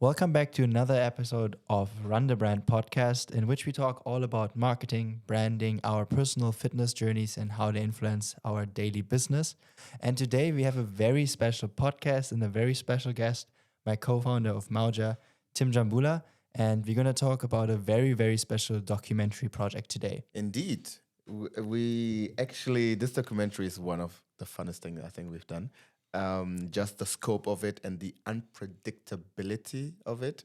Welcome back to another episode of Run the Brand podcast, in which we talk all about marketing, branding, our personal fitness journeys, and how they influence our daily business. And today we have a very special podcast and a very special guest, my co founder of Mauja, Tim Jambula. And we're going to talk about a very, very special documentary project today. Indeed. We actually, this documentary is one of the funnest things I think we've done. Just the scope of it and the unpredictability of it.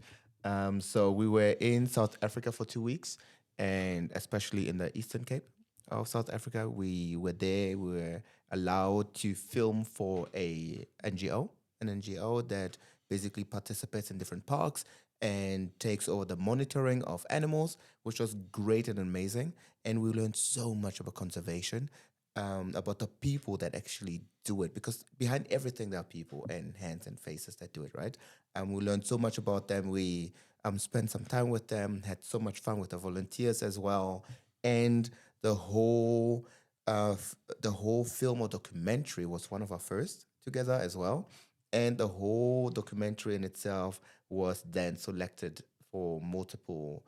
So we were in South Africa for 2 weeks, and especially in the Eastern Cape of South Africa, we were there. We were allowed to film for an NGO that basically participates in different parks and takes over the monitoring of animals, which was great and amazing. And we learned so much about conservation, about the people that actually do it, because behind everything there are people and hands and faces that do it, right? And we learned so much about them. We spent some time with them, had so much fun with the volunteers as well, and the whole film or documentary was one of our first together as well. And the whole documentary in itself was then selected for multiple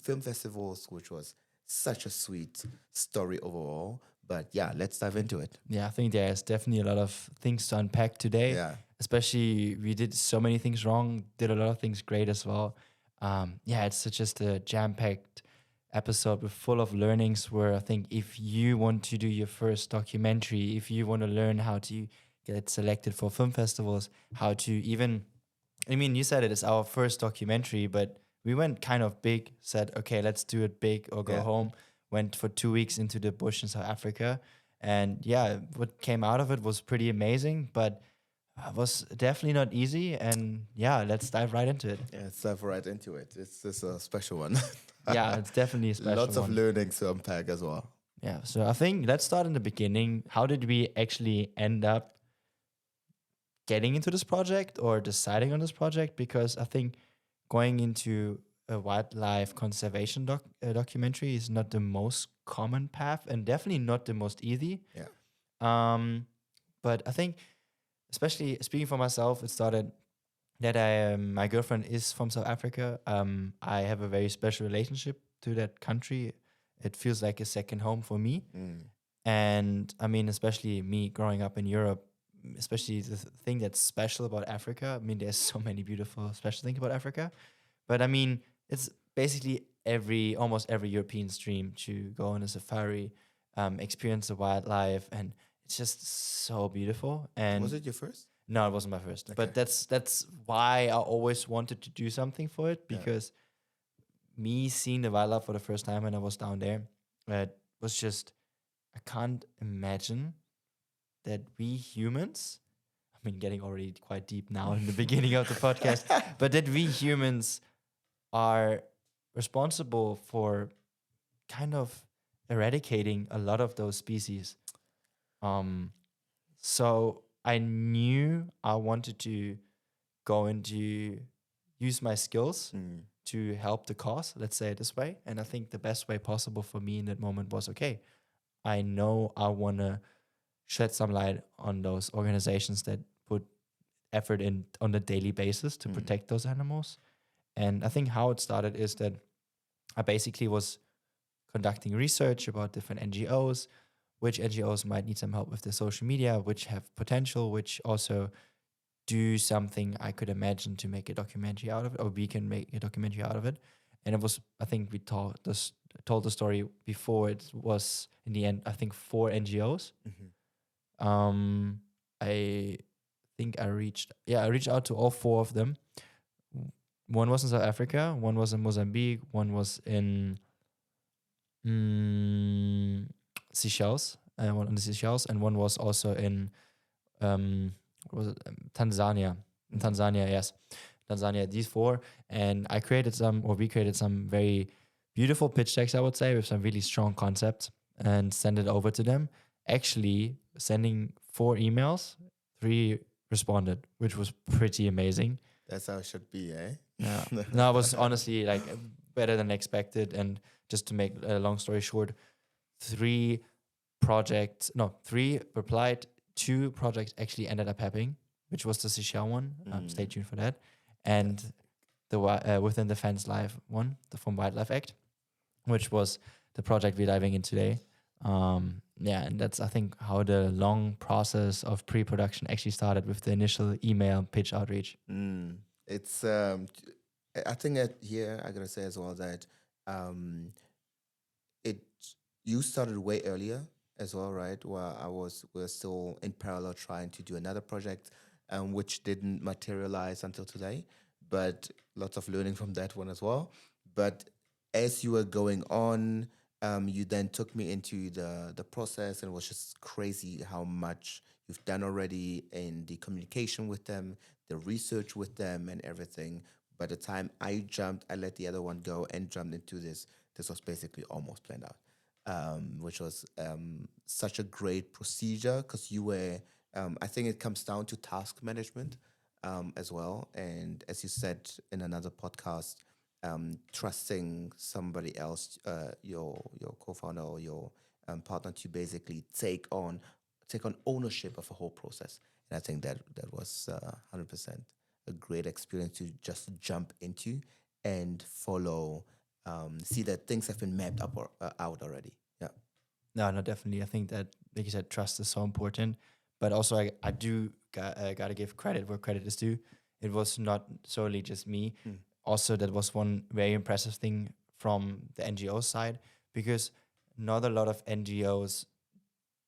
film festivals, which was such a sweet story overall. But yeah, let's dive into it. Yeah, I think there's definitely a lot of things to unpack today. Yeah. Especially, we did so many things wrong, did a lot of things great as well. Yeah, it's just a jam packed episode with full of learnings. Where I think if you want to do your first documentary, if you want to learn how to get selected for film festivals, how to even, I mean, you said it is our first documentary, but we went kind of big, said, okay, let's do it big or go Yeah. home. Went for 2 weeks into the bush in South Africa. And yeah, what came out of it was pretty amazing, but it was definitely not easy. And yeah, let's dive right into it. Yeah, let's dive right into it. It's just a special one. Yeah, it's definitely a special Lots of one. learnings to unpack as well. Yeah, so I think let's start in the beginning. How did we actually end up getting into this project or deciding on this project? Because I think going into a wildlife conservation documentary is not the most common path and definitely not the most easy. Yeah. But I think, especially speaking for myself, it started that my girlfriend is from South Africa. I have a very special relationship to that country. It feels like a second home for me. And I mean, especially me growing up in Europe, especially the thing that's special about Africa. I mean, there's so many beautiful, special things about Africa. But I mean, it's basically almost every European's dream to go on a safari, experience the wildlife, and it's just so beautiful. And Was it your first? no, it wasn't my first, but that's why I always wanted to do something for it, because me seeing the wildlife for the first time when I was down there, it was just, I can't imagine that we humans, I mean, getting already quite deep now in the beginning of the podcast, but that we humans are responsible for kind of eradicating a lot of those species. So I knew I wanted to go into use my skills to help the cause, let's say it this way. And I think the best way possible for me in that moment was, okay, I know I want to shed some light on those organizations that put effort in on a daily basis to protect those animals. And I think how it started is that I basically was conducting research about different NGOs, which NGOs might need some help with their social media, which have potential, which also do something I could imagine to make a documentary out of it, or we can make a documentary out of it. And it was, I think we told the story before. It was in the end, I think 4 NGOs. I think I reached out to all 4 of them. One was in South Africa, one was in Mozambique, one was in Seychelles, one in the Seychelles, and one was also in what was it? Tanzania. In Tanzania, yes, Tanzania. These 4, and we created some very beautiful pitch decks, I would say, with some really strong concepts, and send it over to them. Actually, sending 4 emails, 3 responded, which was pretty amazing. That's how it should be, eh? Yeah. No, it was honestly like better than expected. And just to make a long story short, 3 replied, 2 projects actually ended up happening, which was the Seychelles one. Stay tuned for that. and Within the Fence Live one, the From Wildlife Act, which was the project we're diving in today. Yeah, and that's I think how the long process of pre-production actually started with the initial email pitch outreach. It's I think that here I gotta say as well that um, it you started way earlier as well, right? While we're still in parallel trying to do another project, which didn't materialize until today, but lots of learning from that one as well. But as you were going on, you then took me into the process, and it was just crazy how much you've done already in the communication with them, the research with them, and everything. By the time I jumped, I let the other one go and jumped into this. This was basically almost planned out, which was such a great procedure because you were. I think it comes down to task management as well, and as you said in another podcast, trusting somebody else, your co-founder or your partner, to basically take on ownership of a whole process. And I think that was 100% a great experience to just jump into and follow, see that things have been mapped up or out already. Yeah. No, no, definitely. I think that, like you said, trust is so important. But also, I do gotta give credit where credit is due. It was not solely just me. Also, that was one very impressive thing from the NGO side, because not a lot of NGOs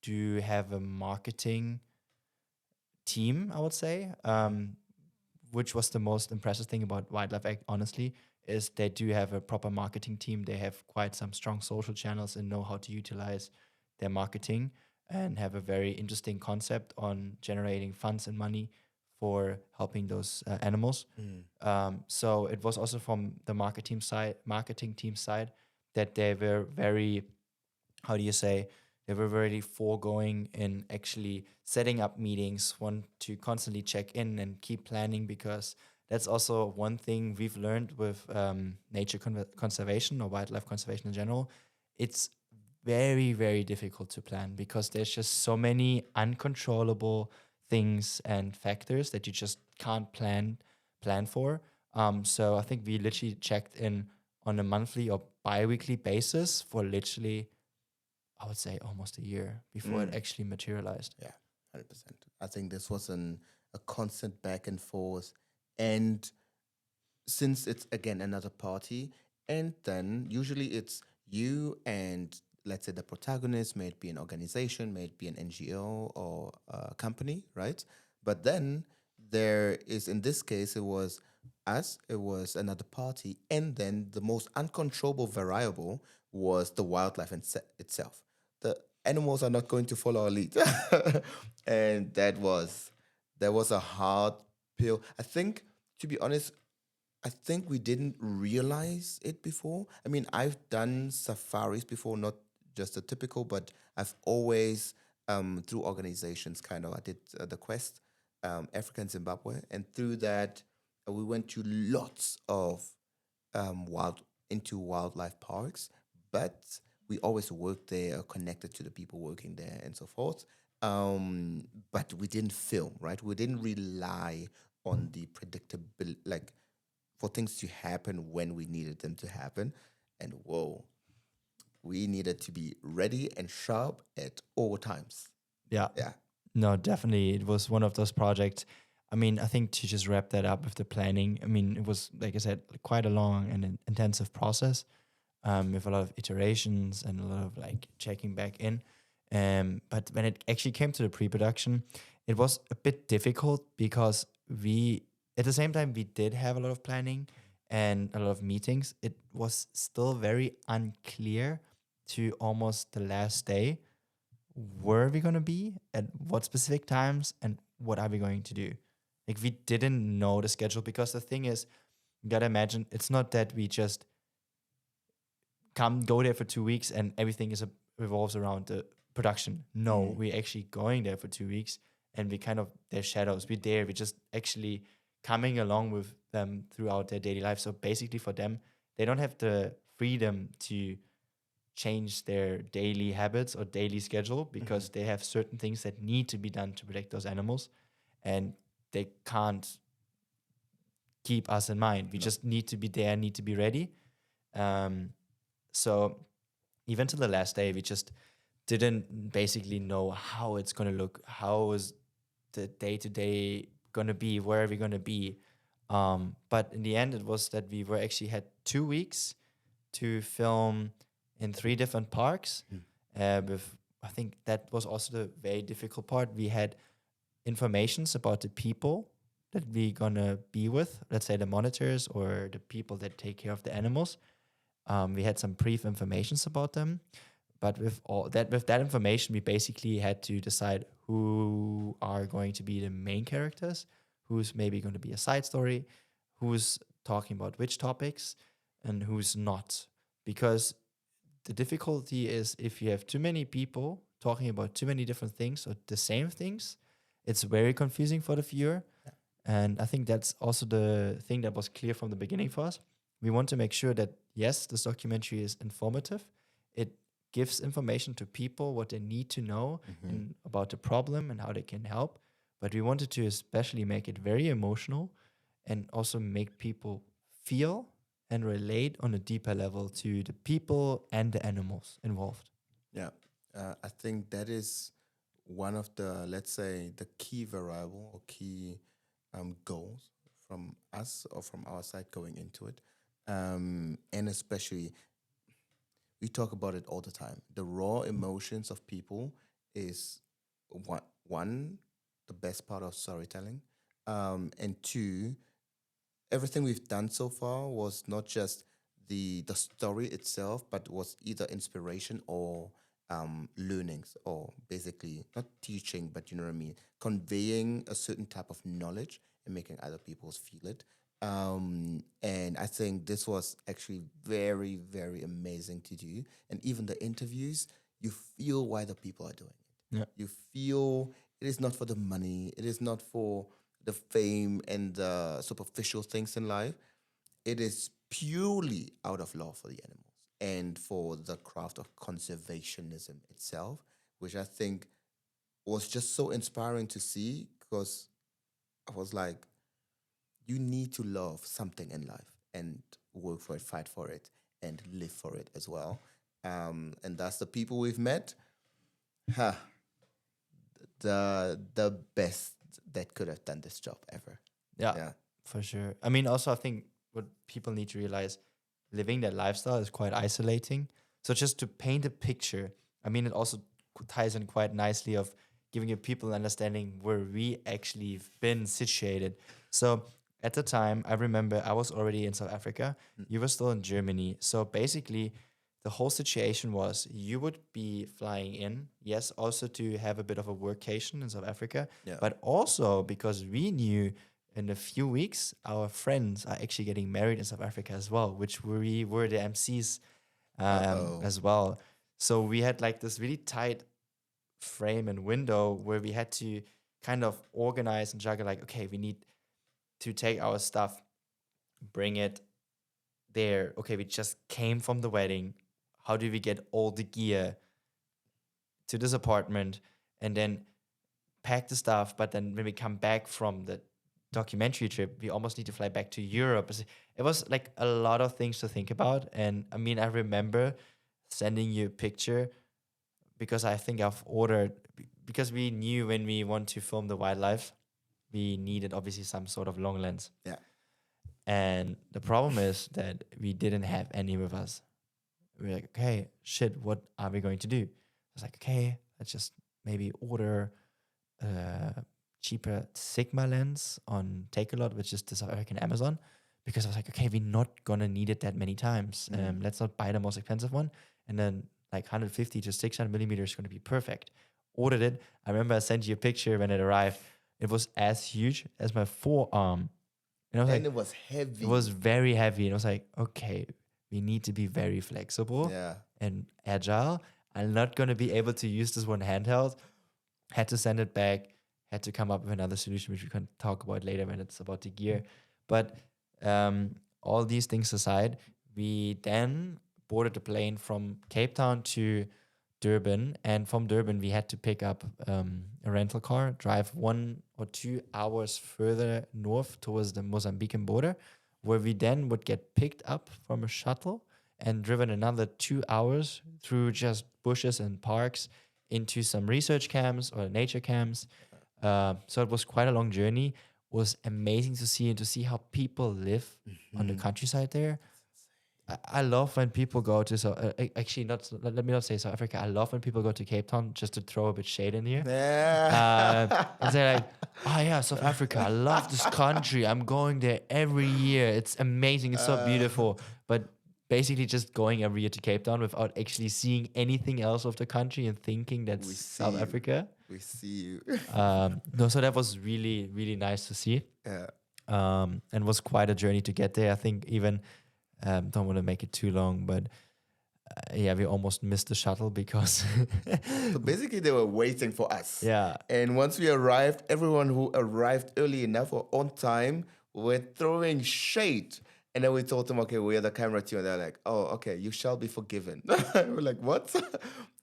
do have a marketing team, I would say. Which was the most impressive thing about Wildlife Act, honestly, is they do have a proper marketing team. They have quite some strong social channels and know how to utilize their marketing, and have a very interesting concept on generating funds and money for helping those animals. So it was also from the marketing team side, that they were very, how do you say, they were very foregoing in actually setting up meetings, want to constantly check in and keep planning, because that's also one thing we've learned with nature conservation or wildlife conservation in general. It's very, very difficult to plan, because there's just so many uncontrollable things and factors that you just can't plan for. So I think we literally checked in on a monthly or bi-weekly basis for literally, I would say, almost a year before it actually materialized. Yeah, 100%. I think this was a constant back and forth. And since it's again another party, and then usually it's you and, let's say, the protagonist, may it be an organization, may it be an NGO or a company, right? But then there is, in this case, it was us, it was another party, and then the most uncontrollable variable was the wildlife itself. The animals are not going to follow our lead. And that was a hard pill. I think, to be honest, I think we didn't realize it before. I mean, I've done safaris before, not just the typical, but I've always, through organizations, kind of, I did the Quest, Africa and Zimbabwe, and through that, we went to lots of into wildlife parks, but we always worked there, connected to the people working there, and so forth. But we didn't film, right? We didn't rely on the predictability, like, for things to happen when we needed them to happen. And whoa, we needed to be ready and sharp at all times. Yeah. Yeah. No, definitely. It was one of those projects. I mean, I think to just wrap that up with the planning, I mean, it was, like I said, quite a long and intensive process, with a lot of iterations and a lot of like checking back in. But when it actually came to the pre-production, it was a bit difficult, because at the same time, we did have a lot of planning and a lot of meetings. It was still very unclear to almost the last day, where are we going to be at what specific times and what are we going to do. Like, we didn't know the schedule, because the thing is, you gotta imagine, it's not that we just go there for 2 weeks and everything revolves around the production. No, we're actually going there for 2 weeks, and we kind of their shadows. We're just actually coming along with them throughout their daily life. So basically, for them, they don't have the freedom to change their daily habits or daily schedule, because they have certain things that need to be done to protect those animals, and they can't keep us in mind. We No. just need to be there, need to be ready. So even to the last day, we just didn't basically know how it's going to look, how is the day to day going to be, where are we going to be. But in the end, it was that we were actually had 2 weeks to film in 3 different parks. With I think that was also the very difficult part. We had informations about the people that we gonna be with, let's say the monitors or the people that take care of the animals. We had some brief informations about them, but with that information, we basically had to decide who are going to be the main characters, who's maybe going to be a side story, who's talking about which topics, and who's not. Because the difficulty is if you have too many people talking about too many different things or the same things, it's very confusing for the viewer. And I think that's also the thing that was clear from the beginning for us. We want to make sure that, yes, this documentary is informative. It gives information to people what they need to know and about the problem and how they can help. But we wanted to especially make it very emotional and also make people feel and relate on a deeper level to the people and the animals involved. Yeah, I think that is one of the, let's say, the key variable or key goals from us or from our side going into it. And especially, we talk about it all the time. The raw emotions of people is one, the best part of storytelling. And two, everything we've done so far was not just the story itself, but was either inspiration or learnings, or basically not teaching, but you know what I mean, conveying a certain type of knowledge and making other people feel it. And I think this was actually very, very amazing to do. And even the interviews, you feel why the people are doing it. Yeah. You feel it is not for the money, it is not for the fame and the superficial things in life. It is purely out of love for the animals and for the craft of conservationism itself, which I think was just so inspiring to see, because I was like, you need to love something in life and work for it, fight for it, and live for it as well. And that's the people we've met. Ha, the best that could have done this job ever. Yeah, Yeah. for sure. I mean, also, I think what people need to realize, living that lifestyle is quite isolating. So just to paint a picture, I mean, it also ties in quite nicely of giving you people an understanding where we actually have been situated. So at the time, I remember I was already in South Africa. You were still in Germany. So basically, the whole situation was you would be flying in, yes, also to have a bit of a workation in South Africa, Yeah. but also because we knew in a few weeks our friends are actually getting married in South Africa as well, which we were the MCs Uh-oh. as well. So we had like this really tight frame and window where we had to kind of organize and juggle, like, okay, we need to take our stuff, bring it there. Okay, we just came from the wedding. How do we get all the gear to this apartment and then pack the stuff? But then when we come back from the documentary trip, we almost need to fly back to Europe. It was like a lot of things to think about. And I mean, I remember sending you a picture because I think I've ordered, because we knew when we want to film the wildlife, we needed obviously some sort of long lens. Yeah. And the problem is that we didn't have any with us. We were like, okay, shit, what are we going to do? I was like, okay, let's just maybe order a cheaper Sigma lens on Takealot, which is the South African Amazon, because I was like, okay, we're not gonna need it that many times. Let's not buy the most expensive one, and then like 150 to 600 millimeters is gonna be perfect. Ordered it. I remember I sent you a picture when it arrived. It was as huge as my forearm, and I was And like, it was heavy. it was very heavy, and I was like, okay, we need to be very flexible Yeah. and agile. I'm not gonna be able to use this one handheld. Had to send it back, had to come up with another solution, which we can talk about later when it's about the gear. But all these things aside, we then boarded the plane from Cape Town to Durban. And from Durban, we had to pick up a rental car, drive 1 or 2 hours further north towards the Mozambican border, where we then would get picked up from a shuttle and driven another 2 hours through just bushes and parks into some research camps or nature camps. So it was quite a long journey. It was amazing to see and to see how people live on the countryside there. I love when people go to actually not let me not say South Africa. I love when people go to Cape Town, just to throw a bit shade in here. And they're like, oh yeah, South Africa, I love this country. I'm going there every year. It's amazing. It's so beautiful. But basically just going every year to Cape Town without actually seeing anything else of the country and thinking that's We South see you. Africa. We see you. No, so that was really, really nice to see. Yeah. And was quite a journey to get there. I think even don't want to make it too long, but yeah, we almost missed the shuttle because So basically, they were waiting for us. yeah, And once we arrived, everyone who arrived early enough or on time were throwing shade. And then we told them, okay, we are the camera team. And they're like, oh, okay, you shall be forgiven. We're like, what?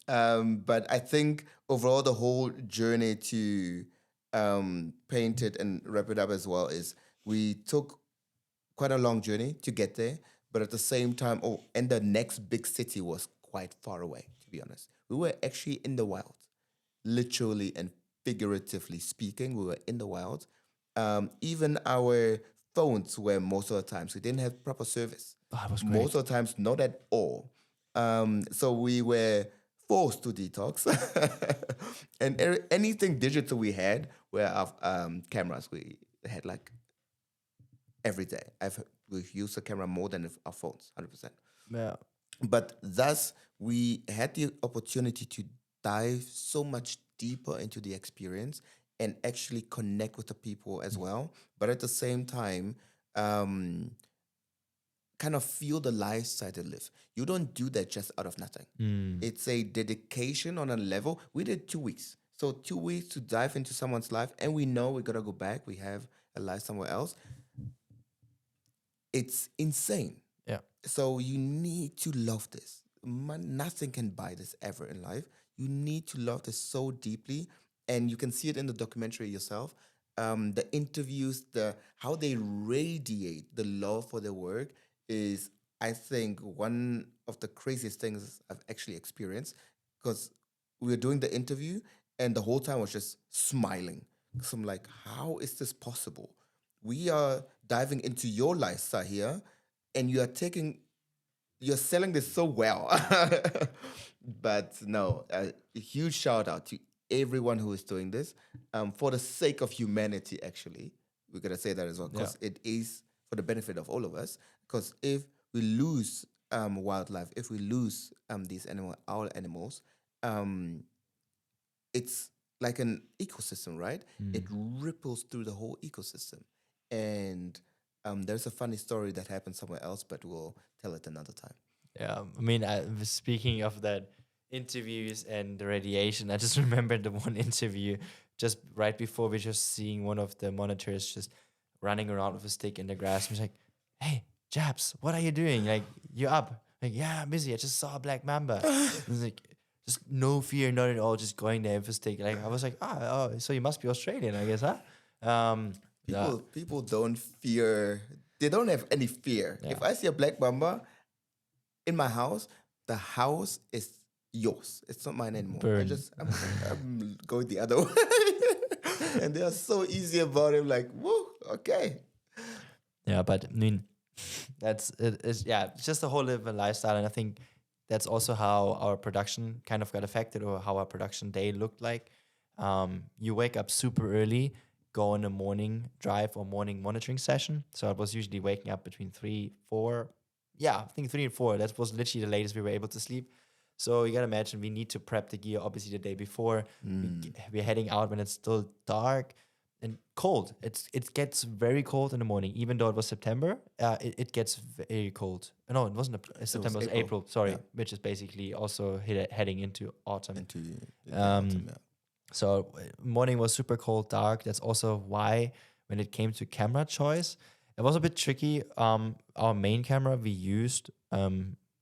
But I think overall, the whole journey to paint it and wrap it up as well is we took quite a long journey to get there. But at the same time, and the next big city was quite far away, to be honest. We were actually in the wild, literally and figuratively speaking, we were in the wild. Even our phones were most of the times, we didn't have proper service. oh, it was great. Most of the times, not at all. So we were forced to detox. And anything digital we had were our cameras. We had like every day. We've used the camera more than our phones, 100%. Yeah. But thus, we had the opportunity to dive so much deeper into the experience and actually connect with the people as well. But at the same time, kind of feel the lifestyle they live. You don't do that just out of nothing. It's a dedication on a level. We did 2 weeks. So 2 weeks to dive into someone's life, and we know we got to go back. We have a life somewhere else. It's insane. Yeah. So you need to love this. Nothing can buy this ever in life. You need to love this so deeply, and you can see it in the documentary yourself. The interviews, how they radiate the love for their work is, I think, one of the craziest things I've actually experienced. Because we were doing the interview, and the whole time I was just smiling. So I'm like, how is this possible? We are diving into your lifestyle here, and you're selling this so well. But no, a huge shout out to everyone who is doing this for the sake of humanity. Actually, we're gonna say that as well, because it is for the benefit of all of us. Because if we lose wildlife, if we lose our animals, it's like an ecosystem, right? It ripples through the whole ecosystem. And there's a funny story that happened somewhere else, but we'll tell it another time. Yeah, I mean, speaking of that interviews and the radiation, I just remembered the one interview just right before we just seeing one of the monitors just running around with a stick in the grass. He's like, "Hey, Japs, what are you doing? Like, you up?" Like, "Yeah, I'm busy. I just saw a black mamba." He's like, just no fear, not at all, just going there with a stick. Like, I was like, oh, so you must be Australian, I guess, huh? People don't fear. They don't have any fear. Yeah. If I see a black mamba in my house, the house is yours. It's not mine anymore. Burn. I'm going the other way. And they are so easy about it. Like, woo, okay. Yeah, but I mean, that's it. It's just a whole different lifestyle, and I think that's also how our production kind of got affected, or how our production day looked like. You wake up super early, go on a morning drive or morning monitoring session. So I was usually waking up between 3, 4. Yeah, I think 3 and 4. That was literally the latest we were able to sleep. So you gotta imagine, we need to prep the gear obviously the day before. We're heading out when it's still dark and cold. It gets very cold in the morning, even though it was September. It gets very cold. No, it wasn't September. It was April. Sorry, which is basically also heading into autumn. Into autumn, yeah. So morning was super cold, dark. That's also why when it came to camera choice, it was a bit tricky. Our main camera we used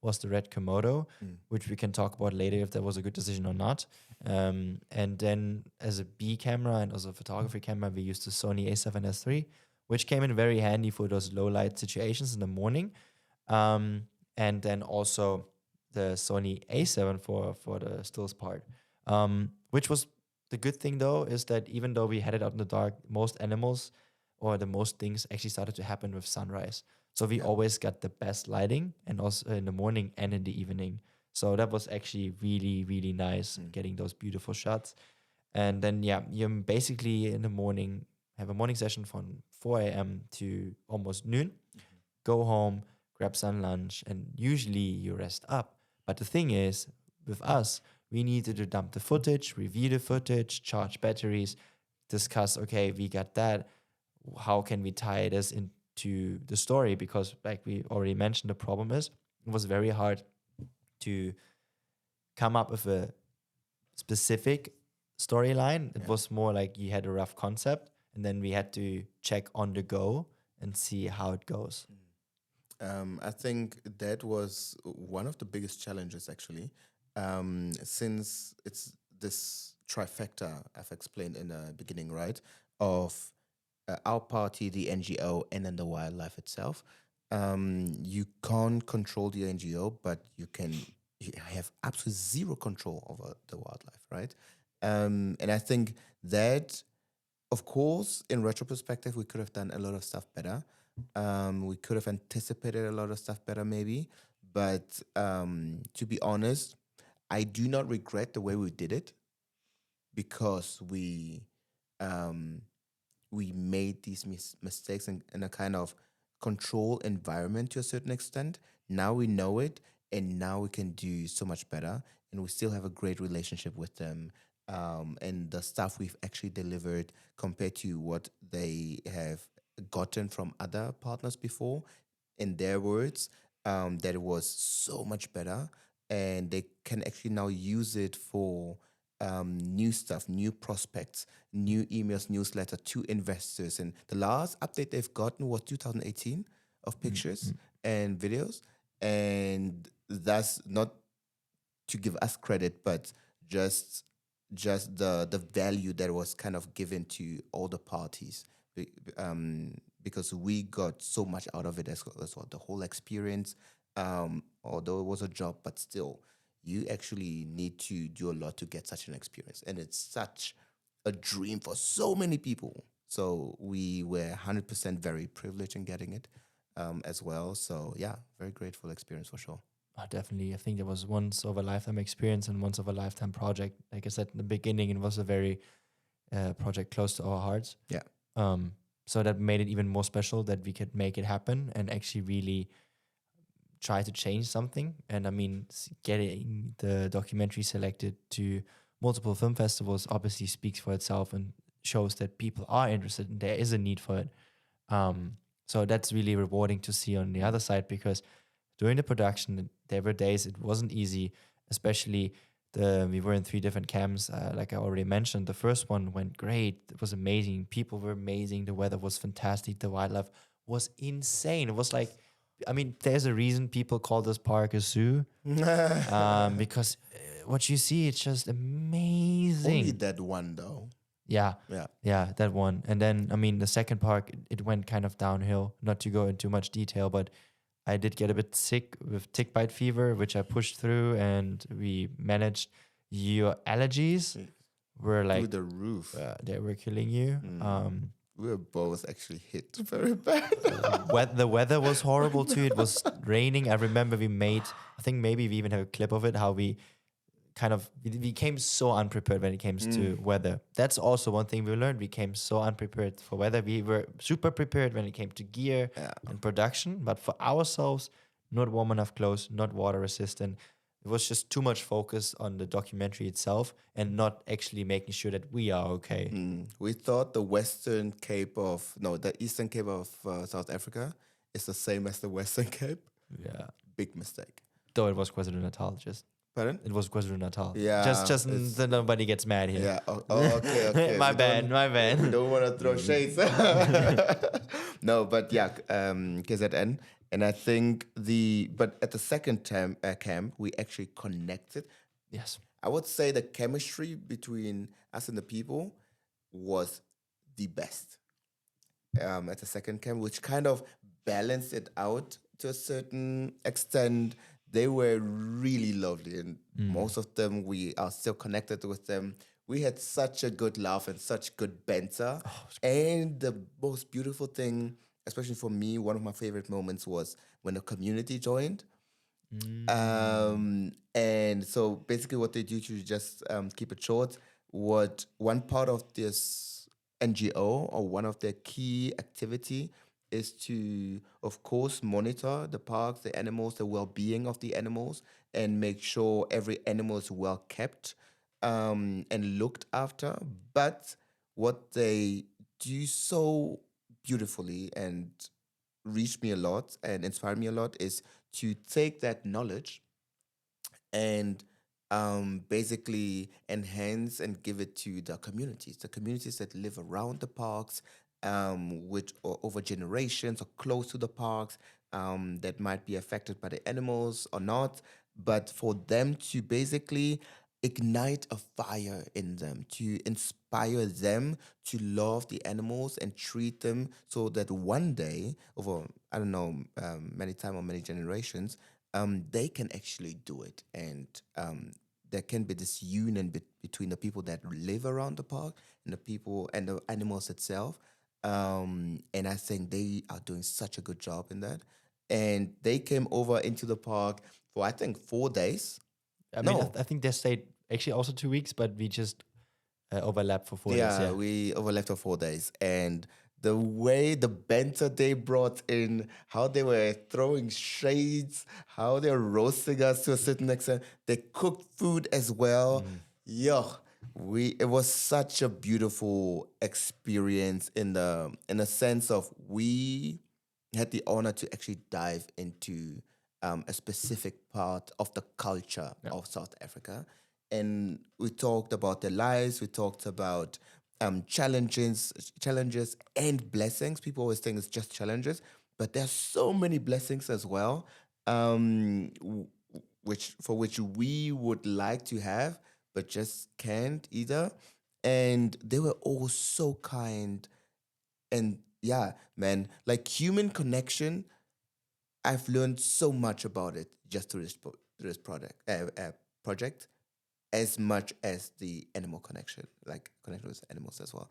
was the Red Komodo, which we can talk about later if that was a good decision or not. And then as a B camera and as a photography camera, we used the Sony A7S III, which came in very handy for those low light situations in the morning. And then also the Sony A7 for the stills part, which was the good thing though, is that even though we had it out in the dark, most animals or the most things actually started to happen with sunrise. So we always got the best lighting, and also in the morning and in the evening. So that was actually really, really nice getting those beautiful shots. And then, yeah, you basically in the morning have a morning session from 4 a.m. to almost noon, go home, grab some lunch, and usually you rest up. But the thing is, with us, we needed to dump the footage, review the footage, charge batteries, discuss, okay, we got that. How can we tie this into the story? Because, like we already mentioned, the problem is it was very hard to come up with a specific storyline. It was more like you had a rough concept, and then we had to check on the go and see how it goes. I think that was one of the biggest challenges, actually, since it's this trifecta I've explained in the beginning, right? Of our party, the NGO, and then the wildlife itself. You can't control the NGO, but you have absolutely zero control over the wildlife, right? And I think that, of course, in retro perspective, we could have done a lot of stuff better. We could have anticipated a lot of stuff better, maybe. But to be honest, I do not regret the way we did it, because we made these mistakes in a kind of control environment to a certain extent. Now we know it, and now we can do so much better, and we still have a great relationship with them. And the stuff we've actually delivered compared to what they have gotten from other partners before, in their words, that it was so much better, and they can actually now use it for new stuff, new prospects, new emails, newsletter to investors. And the last update they've gotten was 2018 of pictures and videos. And that's not to give us credit, but just the value that was kind of given to all the parties. Because we got so much out of it as well. The whole experience, although it was a job, but still, you actually need to do a lot to get such an experience. And it's such a dream for so many people. So we were 100% very privileged in getting it as well. So yeah, very grateful experience for sure. Oh, definitely. I think there was once of a lifetime experience and once of a lifetime project. Like I said in the beginning, it was a very project close to our hearts. Yeah. So that made it even more special that we could make it happen and actually really try to change something. And I mean, getting the documentary selected to multiple film festivals obviously speaks for itself and shows that people are interested and there is a need for it. So that's really rewarding to see on the other side, because during the production, there were days it wasn't easy, especially we were in 3 different camps. Like I already mentioned, the first one went great. It was amazing. People were amazing. The weather was fantastic. The wildlife was insane. It was like, I mean, there's a reason people call this park a zoo, because what you see, it's just amazing. Only that one though. Yeah, Yeah. that one. And then, I mean, the second park, it went kind of downhill. Not to go into much detail, but I did get a bit sick with tick bite fever, which I pushed through, and we managed. Your allergies were like Through the roof. they were killing you. We were both actually hit very bad. The weather was horrible too. It was raining. I remember I think maybe we even have a clip of it, how we we came so unprepared when it came to weather. That's also one thing we learned. We came so unprepared for weather. We were super prepared when it came to gear and production, but for ourselves, not warm enough clothes, not water resistant. It was just too much focus on the documentary itself and not actually making sure that we are okay. We thought the Eastern Cape of South Africa is the same as the Western Cape. Yeah. Big mistake. Though it was KwaZulu-Natal, just Pardon? It was KwaZulu Natal. Yeah, Just it's so nobody gets mad here. yeah. Okay, okay. My We bad, don't my we bad. don't want to throw shades. No, but yeah, KZN, and I think but at the second time camp we actually connected. Yes. I would say the chemistry between us and the people was the best at the second camp, which kind of balanced it out to a certain extent. They were really lovely, and most of them we are still connected with them. We had such a good laugh and such good banter. And the most beautiful thing, especially for me, one of my favorite moments was when the community joined. And so basically, what they do to just keep it short, what one part of this NGO or one of their key activity is to, of course, monitor the parks, the animals, the well-being of the animals, and make sure every animal is well kept and looked after. But what they do so beautifully and reached me a lot and inspired me a lot is to take that knowledge and basically enhance and give it to the communities that live around the parks, which or over generations or close to the parks, that might be affected by the animals or not, but for them to basically ignite a fire in them, to inspire them to love the animals and treat them so that one day, over, I don't know, many time or many generations, they can actually do it. And there can be this union between the people that live around the park and the people and the animals itself. And I think they are doing such a good job in that. And they came over into the park for, I think, 4 days. I mean, No, I think they stayed actually also 2 weeks, but we just overlapped for 4 days. yeah, Yeah. we overlapped for 4 days. And the way the banter they brought in, how they were throwing shades, how they were roasting us to a certain extent. They cooked food as well. Yo, it was such a beautiful experience in the sense of we had the honor to actually dive into a specific part of the culture of South Africa. And we talked about their lives, we talked about challenges and blessings. People always think it's just challenges, but there's so many blessings as well, which we would like to have, but just can't either. And they were all so kind, and yeah, man, like human connection. I've learned so much about it just through this project, as much as the animal connection, like connection with animals as well.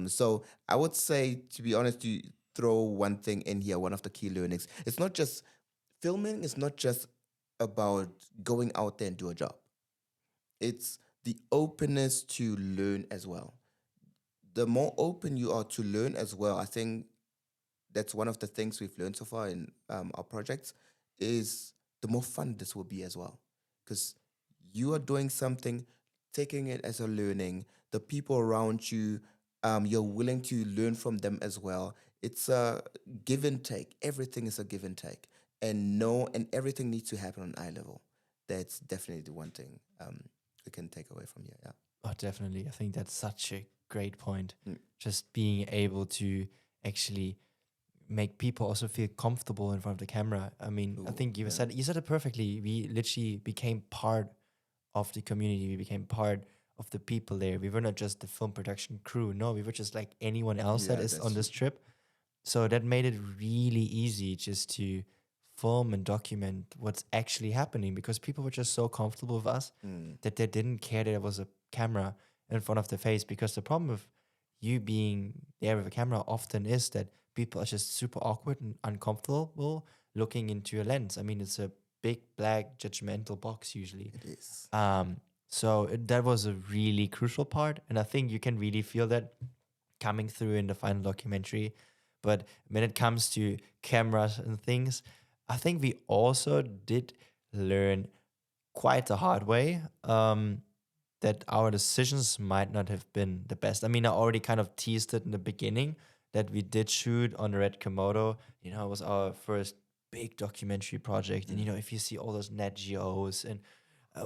So I would say, to be honest, to throw one thing in here, one of the key learnings. It's not just filming. It's not just about going out there and do a job. It's the openness to learn as well. The more open you are to learn as well, I think that's one of the things we've learned so far in our projects, is the more fun this will be as well, because you are doing something, taking it as a learning. The people around you, you're willing to learn from them as well. It's a give and take. Everything is a give and take, and everything needs to happen on eye level. That's definitely the one thing we can take away from here. Yeah. Oh, definitely. I think that's such a great point. Just being able to actually make people also feel comfortable in front of the camera. I mean, I think you said it perfectly. We literally became part of the community. We became part of the people there. We were not just the film production crew. No, we were just like anyone else that Yeah, is that's on this trip. So that made it really easy just to film and document what's actually happening, because people were just so comfortable with us that they didn't care that there was a camera in front of their face. Because the problem with you being there with a camera often is that people are just super awkward and uncomfortable looking into a lens. I mean, it's a big black judgmental box usually. It is. That was a really crucial part, and I think you can really feel that coming through in the final documentary. But when it comes to cameras and things, I think we also did learn quite the hard way that our decisions might not have been the best. I mean, I already kind of teased it in the beginning that we did shoot on the Red Komodo. You know, it was our first big documentary project. And, you know, if you see all those Nat Geos and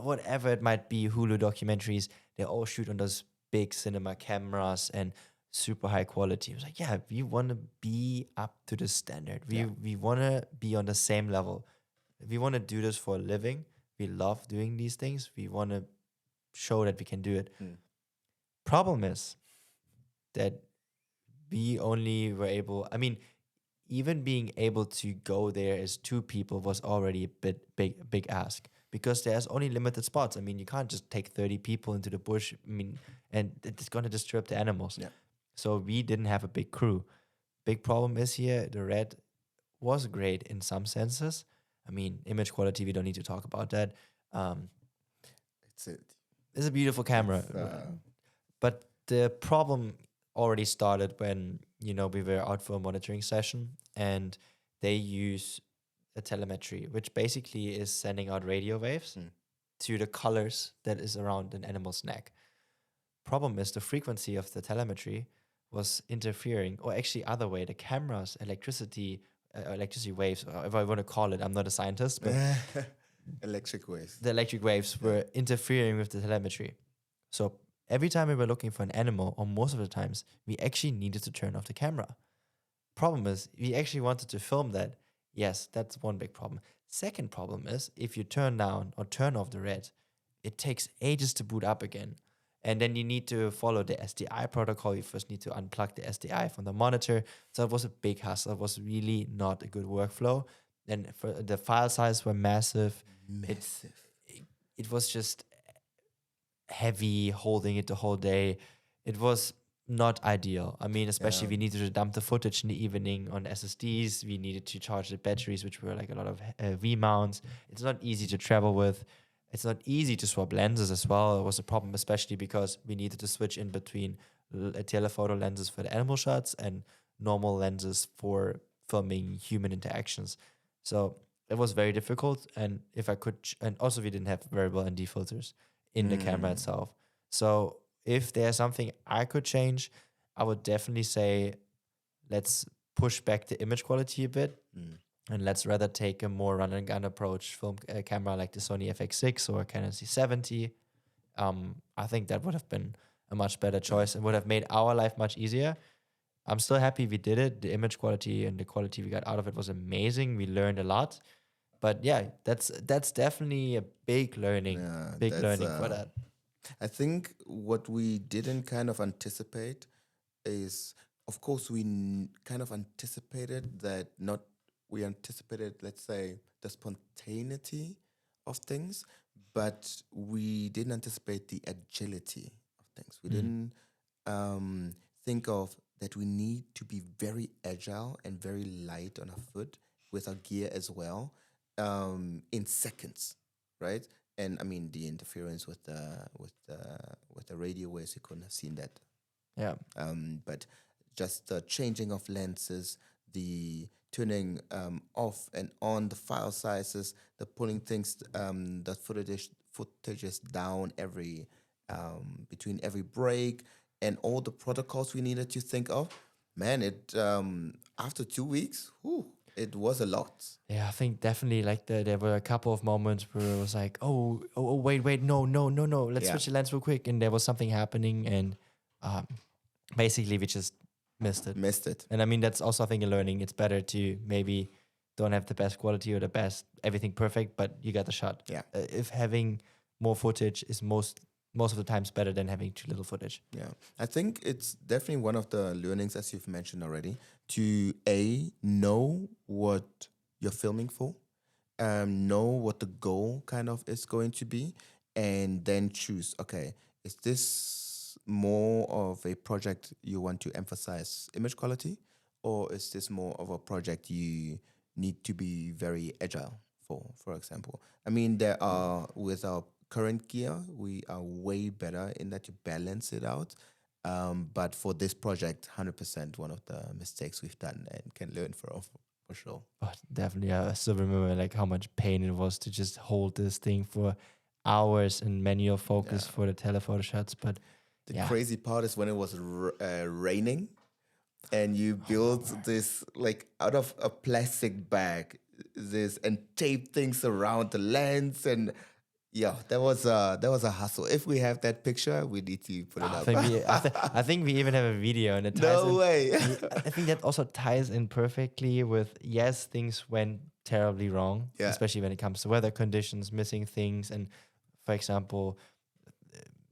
whatever it might be, Hulu documentaries, they all shoot on those big cinema cameras and super high quality. I was like, yeah, we want to be up to the standard. We want to be on the same level. We want to do this for a living. We love doing these things. We want to show that we can do it. Problem is that we only were able, I mean, even being able to go there as two people was already a big ask, because there's only limited spots. I mean, you can't just take 30 people into the bush. I mean, and it's going to disturb the animals. Yeah. So we didn't have a big crew. Big problem is here, the Red was great in some senses. I mean, image quality, we don't need to talk about that. It's it. It's a beautiful camera. But the problem already started when, we were out for a monitoring session, and they use a telemetry, which basically is sending out radio waves to the colors that is around an animal's neck. Problem is the frequency of the telemetry was interfering, or actually other way, the camera's electricity waves, or if I want to call it, I'm not a scientist, but electric waves. The electric waves were interfering with the telemetry. So every time we were looking for an animal, or most of the times, we actually needed to turn off the camera. Problem is, we actually wanted to film that. Yes, that's one big problem. Second problem is, if you turn down or turn off the Red, it takes ages to boot up again. And then you need to follow the SDI protocol. You first need to unplug the SDI from the monitor. So it was a big hassle. It was really not a good workflow. And for the file size were massive. It was just heavy, holding it the whole day. It was not ideal. I mean, especially we needed to dump the footage in the evening on SSDs. We needed to charge the batteries, which were like a lot of V-mounts. It's not easy to travel with. It's not easy to swap lenses as well. It was a problem, especially because we needed to switch in between telephoto lenses for the animal shots and normal lenses for filming human interactions. So it was very difficult. And if I could, and also we didn't have variable ND filters in the camera itself. So if there's something I could change, I would definitely say, let's push back the image quality a bit. And let's rather take a more run and gun approach film camera like the Sony FX6 or Canon C70. I think that would have been a much better choice and would have made our life much easier. I'm still happy we did it. The image quality and the quality we got out of it was amazing. We learned a lot. But yeah, that's definitely a big learning. For that. I think what we didn't kind of anticipate is, of course, we kind of anticipated that we anticipated, let's say, the spontaneity of things, but we didn't anticipate the agility of things. We didn't think of that we need to be very agile and very light on our foot with our gear as well, in seconds, right? And I mean, the interference with the radio waves, you couldn't have seen that. Yeah. But just the changing of lenses, the turning off and on the file sizes, the pulling things, the footages down every between every break, and all the protocols we needed to think of. Man, it after 2 weeks, it was a lot. Yeah, I think definitely like there were a couple of moments where it was like, wait, no, let's switch the lens real quick, and there was something happening, and basically we just missed it. And I mean, that's also, I think, a learning. It's better to maybe don't have the best quality or the best everything perfect, but you got the shot. Yeah. If having more footage is most of the times better than having too little footage. Yeah, I think it's definitely one of the learnings, as you've mentioned already, to know what you're filming for, know what the goal kind of is going to be, and then choose, okay, is this more of a project you want to emphasize image quality, or is this more of a project you need to be very agile for example? I mean, there are, with our current gear, we are way better in that to balance it out. But for this project, 100% one of the mistakes we've done and can learn for sure. But definitely, I still remember like how much pain it was to just hold this thing for hours in manual focus for the telephoto shots. But the crazy part is when it was raining, and you built this like out of a plastic bag, and tape things around the lens, and Yeah, that was a hustle. If we have that picture, we need to put it I up. think I think we even have a video, and it ties No in. way. I think that also ties in perfectly with, yes, things went terribly wrong, Yeah. especially when it comes to weather conditions, missing things, and for example,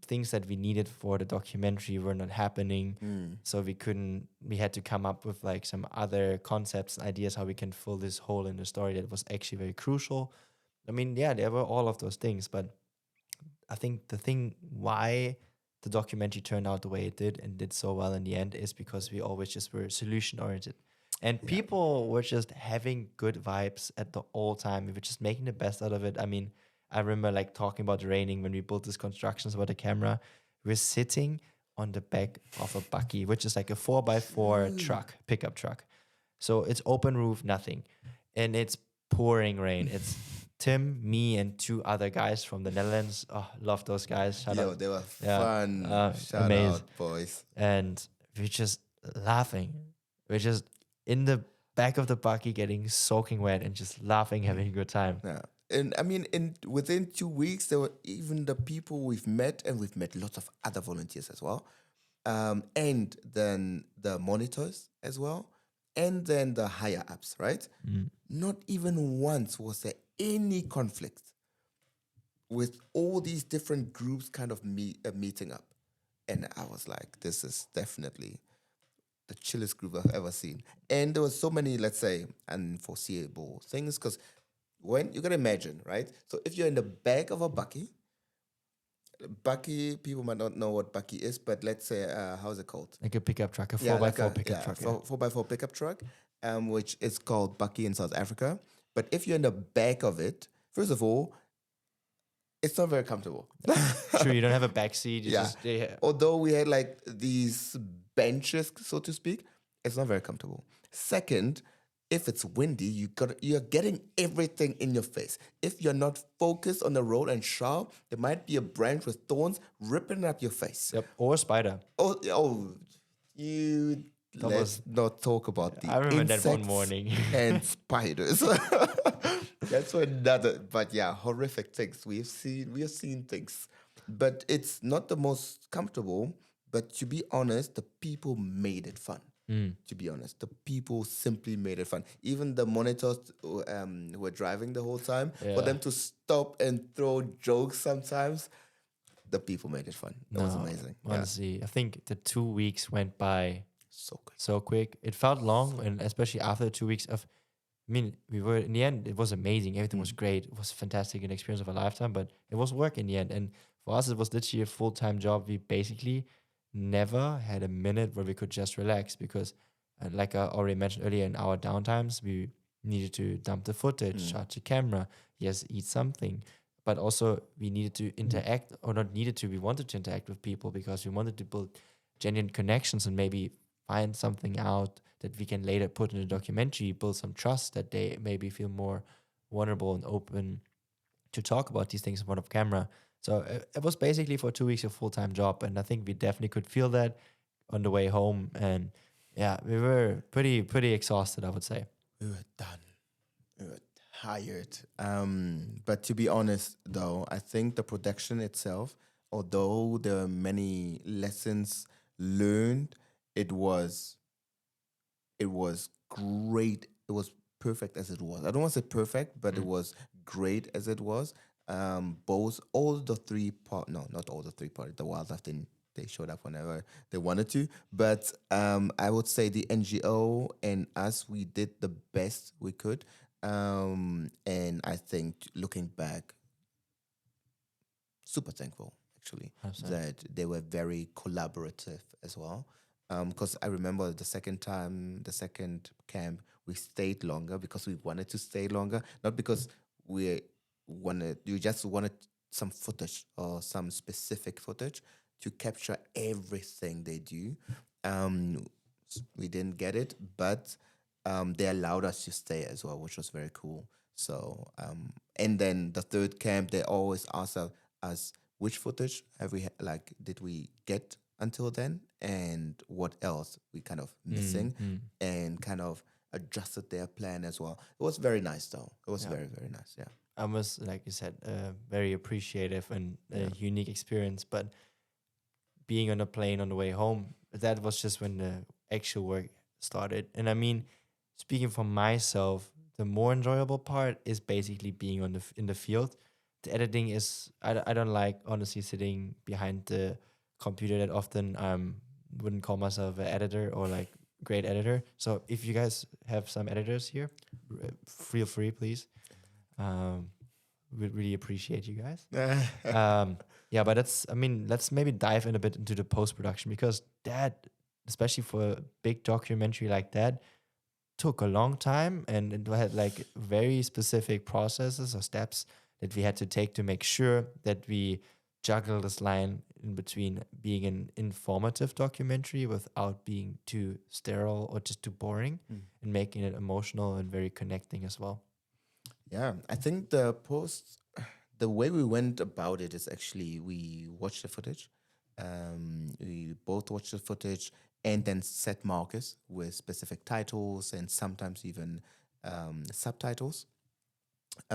things that we needed for the documentary were not happening. So we had to come up with like some other concepts, ideas how we can fill this hole in the story that was actually very crucial. I mean, yeah, there were all of those things, but I think the thing why the documentary turned out the way it did and did so well in the end is because we always just were solution oriented. And people were just having good vibes at the all time. We were just making the best out of it. I mean, I remember like talking about raining when we built this constructions about the camera. We're sitting on the back of a bucky, which is like a 4x4 truck, pickup truck. So it's open roof, nothing. And it's pouring rain. It's Tim, me, and two other guys from the Netherlands. Oh, love those guys. Shout Yo, out. they were Yeah, fun. Shout amazing. out, boys. And we're just laughing. We're just in the back of the bucky getting soaking wet and just laughing, having a good time. Yeah. And I mean, within 2 weeks, there were even the people we've met, and we've met lots of other volunteers as well. And then the monitors as well, and then the higher ups, right? Not even once was there any conflict with all these different groups kind of meeting up. And I was like, this is definitely the chillest group I've ever seen. And there was so many, let's say, unforeseeable things because when you can imagine, right? So if you're in the back of a bucky, people might not know what bucky is, but let's say, how's it called? Like a pickup truck, a Yeah, 4x4 like a pickup truck. four by four pickup truck, which is called bucky in South Africa. But if you're in the back of it, first of all, it's not very comfortable. True, you don't have a back seat. You Yeah. just, yeah. Although we had like these benches, so to speak, it's not very comfortable. Second, if it's windy, you're getting everything in your face. If you're not focused on the road and sharp, there might be a branch with thorns ripping up your face. Yep. Or a spider. Oh, you let's not talk about the I remember that one insects morning. and spiders. That's another, but yeah, horrific things. We have seen things, but it's not the most comfortable. But to be honest, the people made it fun. To be honest, the people simply made it fun. Even the monitors who were driving the whole time, for Yeah. them to stop and throw jokes sometimes, the people made it fun. That was No, amazing. Yeah, Honestly, I think the 2 weeks went by so good. so quick. It felt long, and especially after 2 weeks of, I mean, we were in the end. It was amazing. Everything was great. It was fantastic, an experience of a lifetime. But it was work in the end, and for us, it was literally a full-time job. We basically never had a minute where we could just relax because, like I already mentioned earlier, in our downtimes, we needed to dump the footage, charge the camera, yes, eat something. But also, we needed to interact, or not needed to, we wanted to interact with people because we wanted to build genuine connections and maybe find something out that we can later put in a documentary, build some trust that they maybe feel more vulnerable and open to talk about these things in front of camera. So it was basically for 2 weeks a full-time job, and I think we definitely could feel that on the way home. And yeah, we were pretty exhausted, I would say. We were done. We were tired. But to be honest, though, I think the production itself, although there are many lessons learned, it was great. It was perfect as it was. I don't want to say perfect, but it was great as it was. Both all the three part no, not all the three parties. The wildlife didn't they showed up whenever they wanted to. But I would say the NGO and us, we did the best we could. And I think looking back, super thankful actually 100%. that they were very collaborative as well. Because I remember the second camp, we stayed longer because we wanted to stay longer, not because you just wanted some footage or some specific footage to capture everything they do. We didn't get it, but they allowed us to stay as well, which was very cool. So, and then the third camp, they always ask us which footage did we get until then, and what else we kind of missing, and kind of adjusted their plan as well. It was very nice, though. It was Yeah. very, very nice. Yeah. I was, like you said, very appreciative and a Yeah. unique experience. But being on a plane on the way home, that was just when the actual work started. And I mean, speaking for myself, the more enjoyable part is basically being on in the field. The editing is I don't like honestly sitting behind the computer that often. Wouldn't call myself an editor or like great editor. So if you guys have some editors here, feel free, please. Um, we'd really appreciate you guys. Yeah, but I mean, let's maybe dive in a bit into the post production, because that, especially for a big documentary like that, took a long time, and it had like very specific processes or steps that we had to take to make sure that we juggle this line in between being an informative documentary without being too sterile or just too boring, and making it emotional and very connecting as well. Yeah, I think the way we went about it is actually we watched the footage. We both watched the footage and then set markers with specific titles and sometimes even subtitles.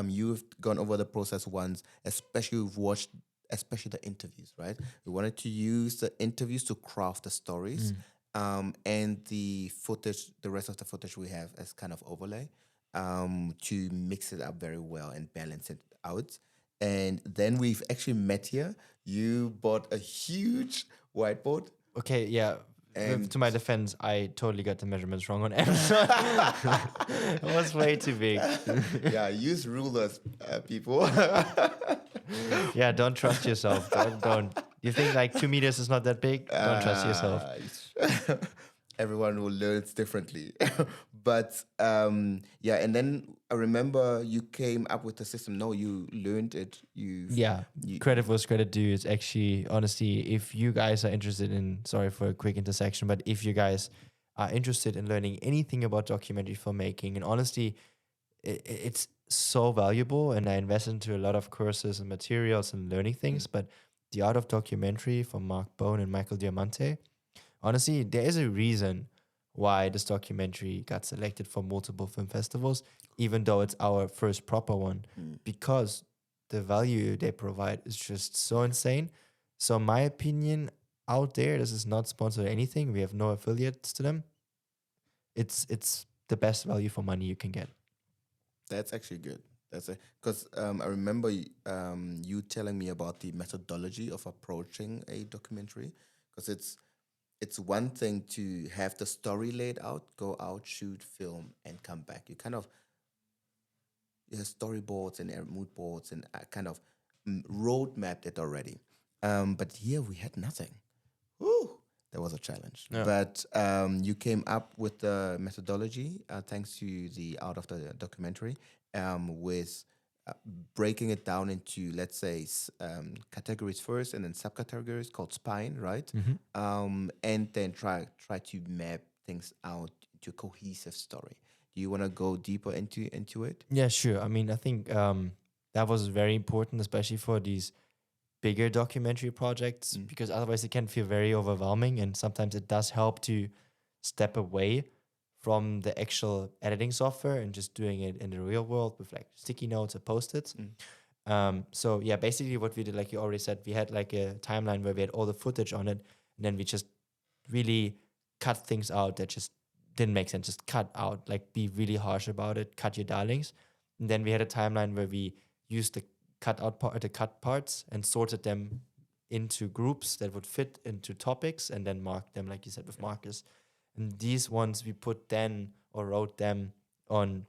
You've gone over the process once, especially we've watched, especially the interviews, right? We wanted to use the interviews to craft the stories, and the footage, the rest of the footage we have as kind of overlay, to mix it up very well and balance it out. And then we've actually met here. You bought a huge whiteboard. Okay, yeah. And To my defense, I totally got the measurements wrong on Amazon. It was way too big. Yeah, use rulers, people. Yeah, don't trust yourself. Don't. You think like 2 meters is not that big? Don't trust yourself. Everyone will learn it differently. But yeah, and then I remember you came up with the system. No, you learned it. Yeah, You credit was credit due. It's actually, honestly, if you guys are interested in, sorry for a quick intersection, but if you guys are interested in learning anything about documentary filmmaking, and honestly, it's so valuable, and I invest into a lot of courses and materials and learning things. But the art of documentary from Mark Bone and Michael Diamante, honestly, there is a reason why this documentary got selected for multiple film festivals, even though it's our first proper one, because the value they provide is just so insane. So, my opinion out there, this is not sponsored or anything. We have no affiliates to them. It's the best value for money you can get. That's actually good. That's it. Because I remember you telling me about the methodology of approaching a documentary. Because it's one thing to have the story laid out, go out, shoot, film, and come back. You have storyboards and mood boards and kind of road mapped it already. But here we had nothing. Woo, that was a challenge. Yeah. But you came up with the methodology, thanks to the art of the documentary, with breaking it down into, let's say, categories first and then subcategories called spine, right? And then try to map things out to a cohesive story. Do you want to go deeper into it? Yeah, sure. I mean, I think that was very important, especially for these bigger documentary projects, because otherwise it can feel very overwhelming. And sometimes it does help to step away from the actual editing software and just doing it in the real world with like sticky notes or post-its. So yeah, basically what we did, like you already said, we had like a timeline where we had all the footage on it, and then we just really cut things out that just didn't make sense. Just cut out, like be really harsh about it, cut your darlings. And then we had a timeline where we used the cut parts and sorted them into groups that would fit into topics, and then marked them, like you said, with markers. And these ones we put then or wrote them on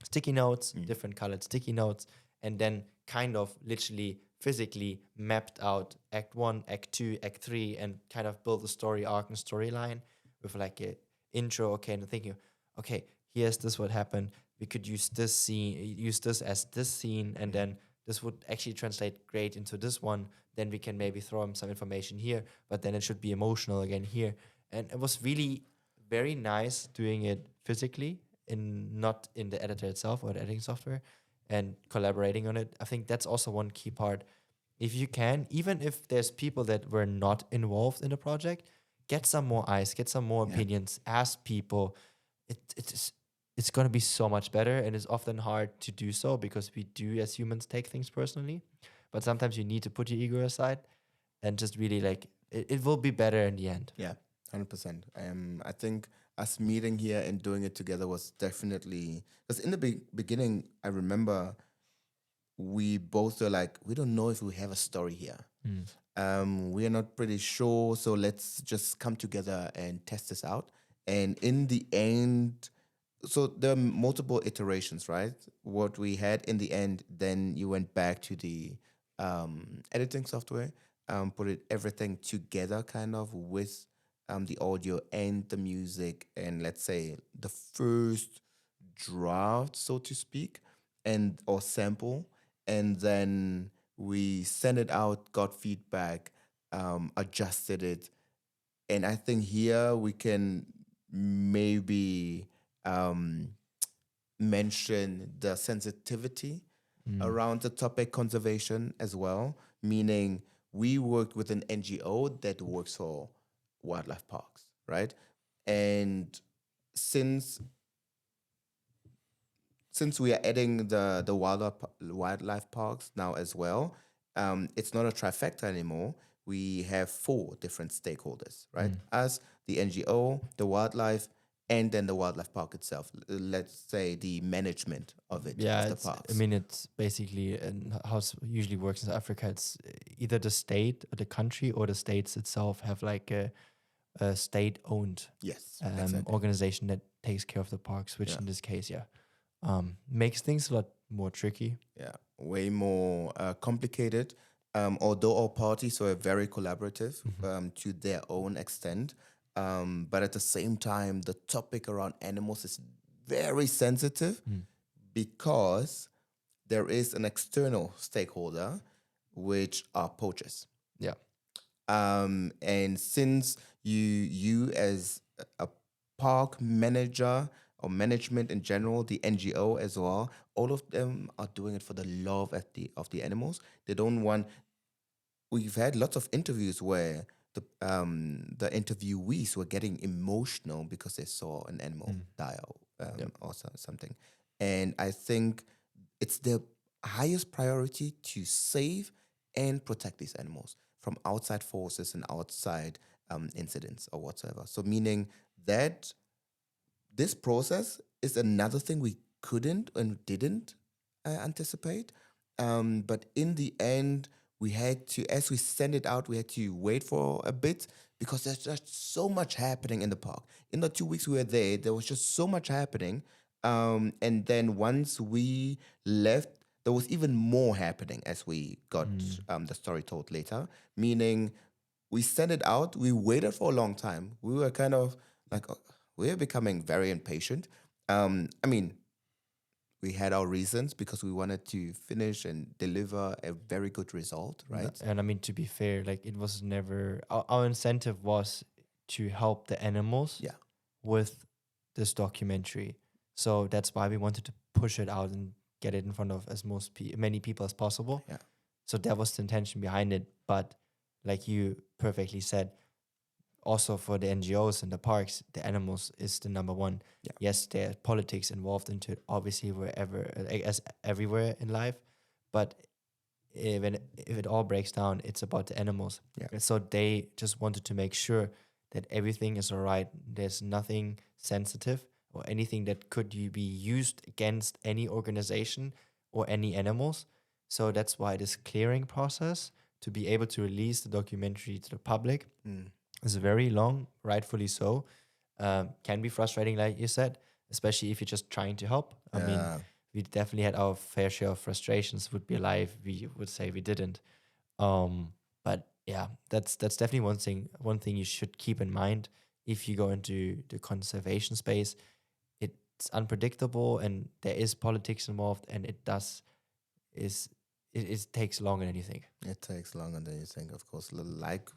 sticky notes, different colored sticky notes, and then kind of literally physically mapped out act one, act two, act three, and kind of built a story arc and storyline with like a intro. Okay, and thinking, okay, here's this what happened. We could use this as this scene, and then this would actually translate great into this one. Then we can maybe throw in some information here, but then it should be emotional again here. And it was really very nice doing it physically, not in the editor itself or the editing software, and collaborating on it. I think that's also one key part. If you can, even if there's people that were not involved in the project, get some more eyes, get some more opinions, ask people. It is it's going to be so much better. And it's often hard to do so because we do as humans take things personally. But sometimes you need to put your ego aside and just really like it will be better in the end. Yeah, 100%. I think us meeting here and doing it together was definitely because in the beginning, I remember we both were like, we don't know if we have a story here. We are not pretty sure, so let's just come together and test this out. And in the end, so there are multiple iterations, right? What we had in the end, then you went back to the editing software, put it everything together, kind of with the audio and the music, and let's say the first draft, so to speak, and or sample, and then we sent it out, got feedback, adjusted it, and I think here we can maybe um, mention the sensitivity around the topic conservation as well, meaning we worked with an NGO that works for wildlife parks, right? And since since we are adding the wildlife parks now as well, it's not a trifecta anymore. We have four different stakeholders, right? Us, the NGO, the wildlife, and then the wildlife park itself. Let's say the management of it, Yeah, of the it's. I parks. mean, it's basically and how it usually works in Africa. It's either the state, or the country, or the states itself have like a state-owned Yes, exactly. organization that takes care of the parks. Which Yeah. in this case, makes things a lot more tricky. Yeah, way more complicated. Although all parties were very collaborative to their own extent, but at the same time, the topic around animals is very sensitive because there is an external stakeholder, which are poachers. Yeah. And since you as a park manager or management in general, the NGO as well, all of them are doing it for the love of the animals. They don't want. We've had lots of interviews where the interviewees were getting emotional because they saw an animal die or something, and I think it's their highest priority to save and protect these animals from outside forces and outside incidents or whatsoever. So, meaning that this process is another thing we couldn't and didn't anticipate. But in the end, we had to, as we send it out, we had to wait for a bit because there's just so much happening in the park. In the 2 weeks we were there was just so much happening. And then once we left, there was even more happening as we got the story told later, meaning we sent it out. We waited for a long time. We were kind of like, we were becoming very impatient. I mean, we had our reasons because we wanted to finish and deliver a very good result, right? And I mean, to be fair, like it was never our incentive was to help the animals Yeah. with this documentary. So that's why we wanted to push it out and get it in front of as many people as possible. Yeah. So that was the intention behind it. But like you perfectly said, also for the NGOs and the parks, the animals is the number one. Yeah. Yes, there's politics involved into it, obviously wherever, as everywhere in life. But if it all breaks down, it's about the animals. Yeah. And so they just wanted to make sure that everything is all right. There's nothing sensitive or anything that could be used against any organization or any animals. So that's why this clearing process to be able to release the documentary to the public is very long, rightfully so. Can be frustrating, like you said, especially if you're just trying to help. I mean, we definitely had our fair share of frustrations. Would be alive, we would say we didn't. But yeah, that's definitely one thing you should keep in mind if you go into the conservation space. It's unpredictable and there is politics involved, and it takes longer than you think. It takes longer than you think, of course, like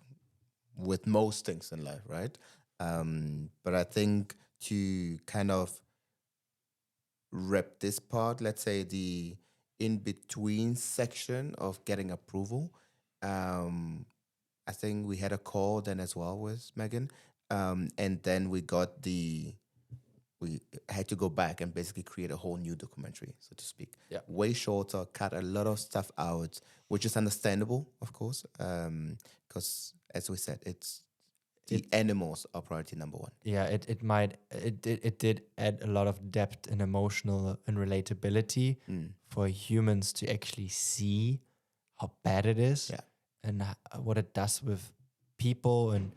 with most things in life, right? But I think to kind of wrap this part, let's say the in between section of getting approval, I think we had a call then as well with Megan. And then we got the we had to go back and basically create a whole new documentary, so to speak. Yeah. Way shorter, cut a lot of stuff out, which is understandable, of course, because as we said, it's the animals are priority number one. Yeah, it did add a lot of depth and emotional and relatability for humans to actually see how bad it is Yeah. and what it does with people. And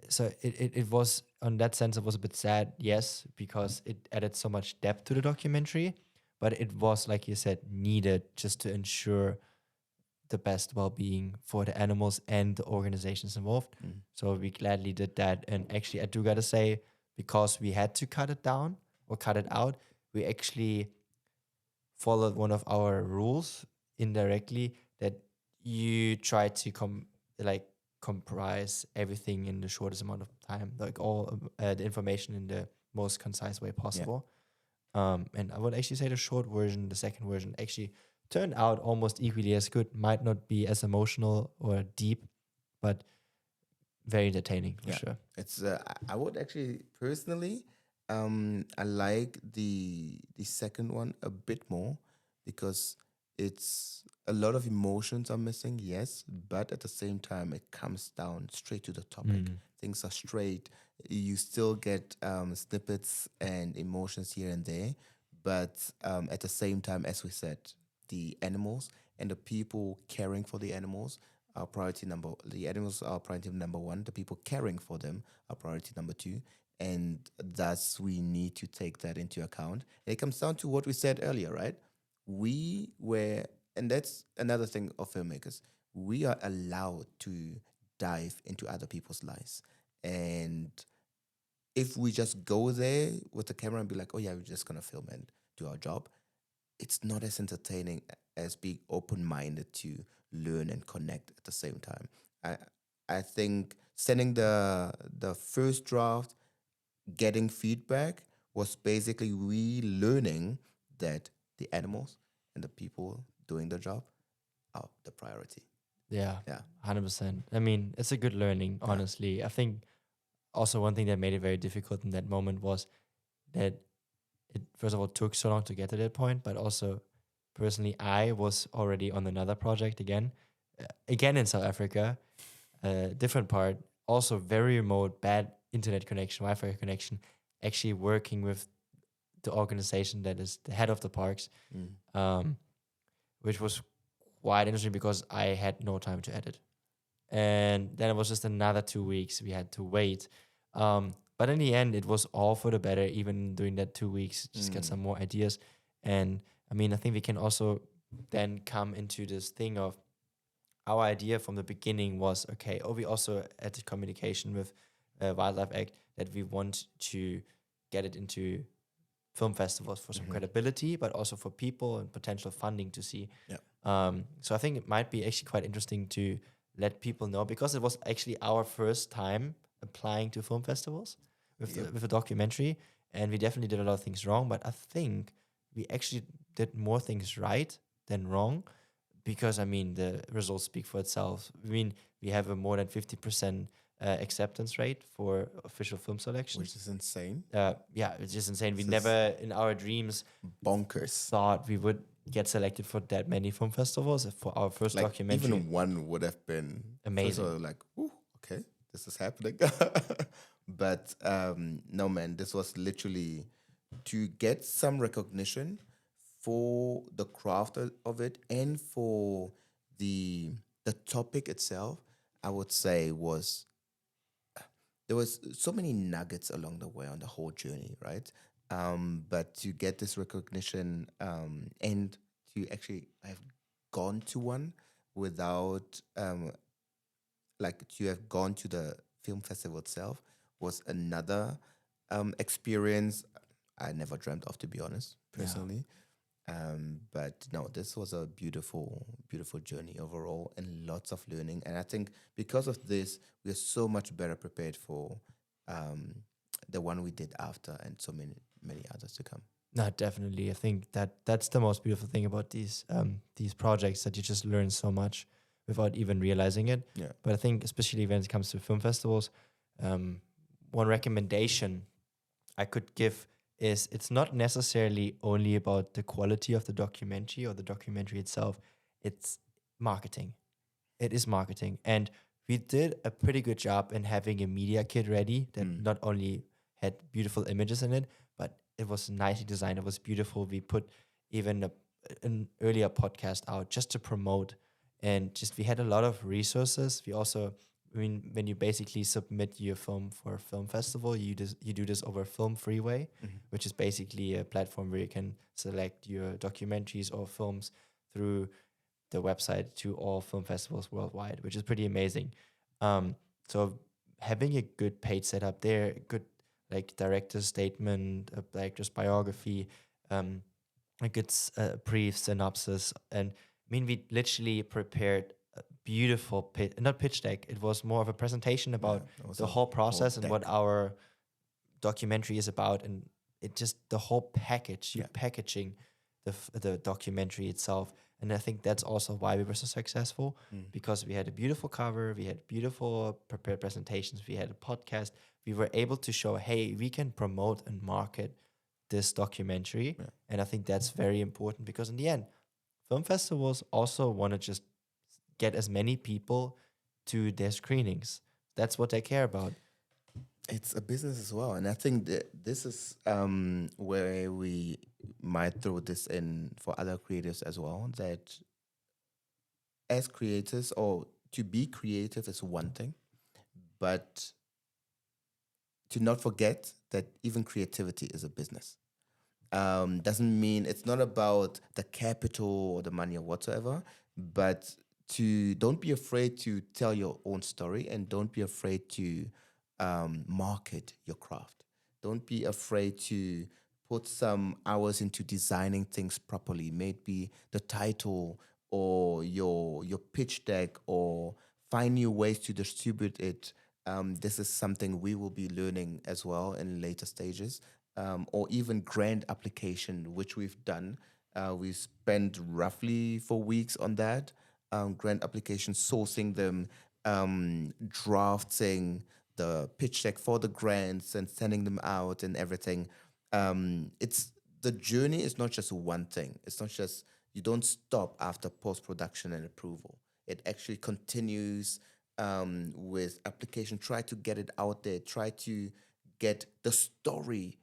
so it was, on that sense, it was a bit sad, yes, because it added so much depth to the documentary, but it was, like you said, needed just to ensure the best well-being for the animals and the organizations involved. So we gladly did that. And actually, I do gotta say, because we had to cut it down or cut it out, we actually followed one of our rules indirectly, that you try to comprise everything in the shortest amount of time, like all the information in the most concise way possible. And I would actually say the short version, the second version, actually turned out almost equally as good. Might not be as emotional or deep, but very entertaining for sure. It's I would actually personally, I like the second one a bit more, because it's a lot of emotions are missing, yes, but at the same time it comes down straight to the topic. Things are straight. You still get snippets and emotions here and there, but at the same time, as we said, the animals and the people caring for the animals are priority number. The animals are priority number one. The people caring for them are priority number two, and thus we need to take that into account. And it comes down to what we said earlier, right? We were, and that's another thing of filmmakers. We are allowed to dive into other people's lives, and if we just go there with the camera and be like, oh yeah, we're just gonna film and do our job, it's not as entertaining as being open-minded to learn and connect at the same time. I think sending the first draft, getting feedback, was basically we learning that the animals and the people doing the job are the priority. Yeah, Yeah. 100%. I mean, it's a good learning, honestly. I think also one thing that made it very difficult in that moment was that it, first of all, took so long to get to that point, but also personally, I was already on another project again in South Africa, different part, also very remote, bad internet connection, Wi-Fi connection, actually working with the organization that is the head of the parks, which was quite interesting because I had no time to edit. And then it was just another 2 weeks we had to wait. But in the end, it was all for the better, even during that 2 weeks, just get some more ideas. And I mean, I think we can also then come into this thing of our idea from the beginning was, okay, we also had the communication with Wildlife Act that we want to get it into film festivals for some credibility, but also for people and potential funding to see. So I think it might be actually quite interesting to let people know, because it was actually our first time applying to film festivals with a documentary, and we definitely did a lot of things wrong, but I think we actually did more things right than wrong, because I mean the results speak for itself. I mean, we have a more than 50% acceptance rate for official film selections, Which is insane. Yeah, it's just insane. We never in our dreams Bonkers. thought we would get selected for that many film festivals for our first Like documentary. even one would have been Amazing. first of all, like, ooh, okay, this is happening. But no, man, this was literally to get some recognition for the craft of it and for the topic itself. I would say was there was so many nuggets along the way on the whole journey, right? But to get this recognition and to actually have gone to one without like to have gone to the film festival itself was another experience I never dreamt of, to be honest, personally. But no, this was a beautiful, beautiful journey overall and lots of learning. And I think because of this, we're so much better prepared for the one we did after and so many, many others to come. No, definitely. I think that's the most beautiful thing about these projects, that you just learn so much without even realizing it. Yeah. But I think especially when it comes to film festivals, one recommendation I could give is it's not necessarily only about the quality of the documentary or the documentary itself. It's marketing. It is marketing. And we did a pretty good job in having a media kit ready that not only had beautiful images in it, but it was nicely designed. It was beautiful. We put even an earlier podcast out just to promote, and just we had a lot of resources. We also, I mean, when you basically submit your film for a film festival, you do this over Film Freeway, which is basically a platform where you can select your documentaries or films through the website to all film festivals worldwide, which is pretty amazing. So having a good page set up there, good like director's statement, a director's biography, um, a good brief synopsis, and I mean we literally prepared a beautiful not pitch deck. It was more of a presentation about that was the a whole process and what deck. our documentary is about, and it just the whole package, you Yeah. packaging the documentary itself. And I think that's also why we were so successful, because we had a beautiful cover, we had beautiful prepared presentations, we had a podcast. We were able to show, hey, we can promote and market this documentary. And I think that's very important, because in the end, film festivals also want to just get as many people to their screenings. That's what they care about. It's a business as well, and I think that this is where we might throw this in for other creatives as well. That as creators, or to be creative is one thing, but to not forget that even creativity is a business. Doesn't mean it's not about the capital or the money or whatsoever, but to don't be afraid to tell your own story, and don't be afraid to market your craft. Don't be afraid to put some hours into designing things properly. Maybe the title or your pitch deck, or find new ways to distribute it. This is something we will be learning as well in later stages, or even grant application, which we've done. We spent roughly 4 weeks on that. Grant application, sourcing them, drafting the pitch deck for the grants and sending them out and everything. It's the journey is not just one thing. It's not just, you don't stop after post production and approval. It actually continues with application. Try to get it out there. Try to get the story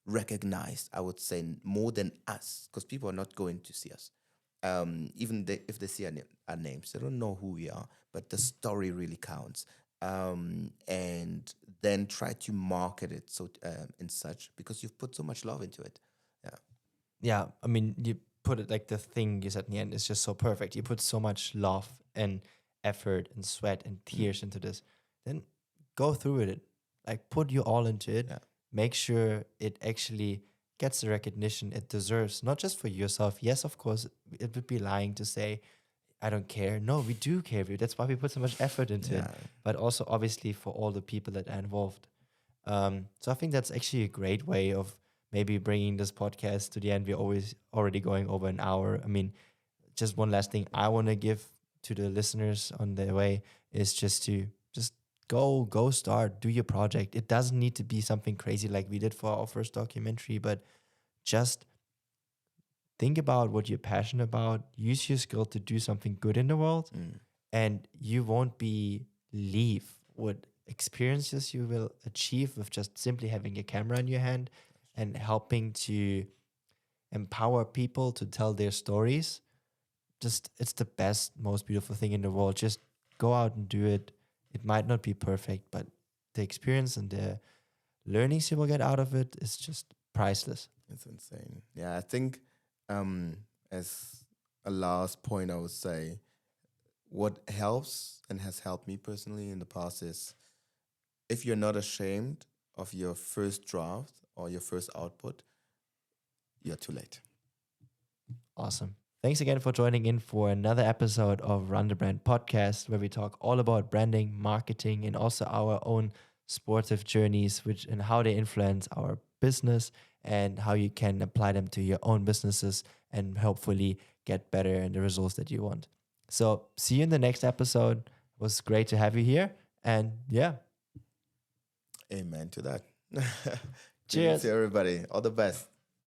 recognized. I would say more than us, because people are not going to see us. Even if they see our names, they don't know who we are. But the story really counts. And then try to market it so in such, because you've put so much love into it. Yeah. Yeah, I mean, you put it like the thing you said in the end is just so perfect. You put so much love and effort and sweat and tears into this. Then go through it. Like put you all into it. Yeah. Make sure it actually gets the recognition it deserves, not just for yourself. Yes, of course, it would be lying to say, I don't care. No, we do care for you. That's why we put so much effort into it. Yeah. But also, obviously, for all the people that are involved. So I think that's actually a great way of maybe bringing this podcast to the end. We're always already going over an hour. I mean, just one last thing I want to give to the listeners on their way is just to just go start, do your project. It doesn't need to be something crazy like we did for our first documentary, but just think about what you're passionate about, use your skill to do something good in the world, and you won't be leave what experiences you will achieve with just simply having a camera in your hand and helping to empower people to tell their stories. Just it's the best, most beautiful thing in the world. Just go out and do it. It might not be perfect, but the experience and the learnings you will get out of it is just priceless. It's insane. Yeah, I think as a last point, I would say what helps and has helped me personally in the past is, if you're not ashamed of your first draft or your first output, you're too late. Awesome. Thanks again for joining in for another episode of Run the Brand podcast, where we talk all about branding, marketing, and also our own sportive journeys, which and how they influence our business and how you can apply them to your own businesses and hopefully get better in the results that you want. So see you in the next episode. It was great to have you here. And yeah, Amen to that. Greetings Cheers. to everybody. All the best.